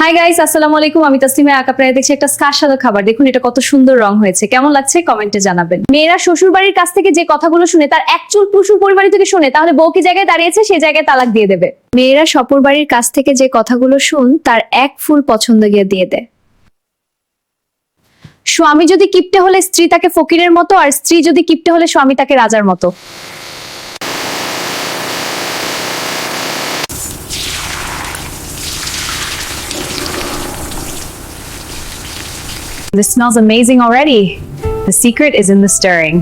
Hi guys, আসসালামু আলাইকুম। আমি তাসলিমা আঁকা প্রায় দেখছি একটা স্বাদ খাবার। দেখুন এটা কত সুন্দর রং হয়েছে, কেমন লাগছে কমেন্টে জানাবেন। মেয়েরা শ্বশুর বাড়ির কাছ থেকে যে কথাগুলো শুনে তার এক চুল প্রচুর পরিমাণে থেকে শুনে, তাহলে বউ কি জায়গায় দাঁড়িয়েছে সেই জায়গায় তালাক দিয়ে দেবে। মেয়েরা শ্বশুর বাড়ির কাছ থেকে যে কথাগুলো শুন তার এক ফুল পছন্দ গিয়ে দিয়ে দেয়। স্বামী যদি কিপটে হলে স্ত্রী তাকে ফকিরের মতো, আর স্ত্রী যদি কিপটে হলে স্বামী তাকে রাজার মতো। This smells amazing already. The secret is in the stirring.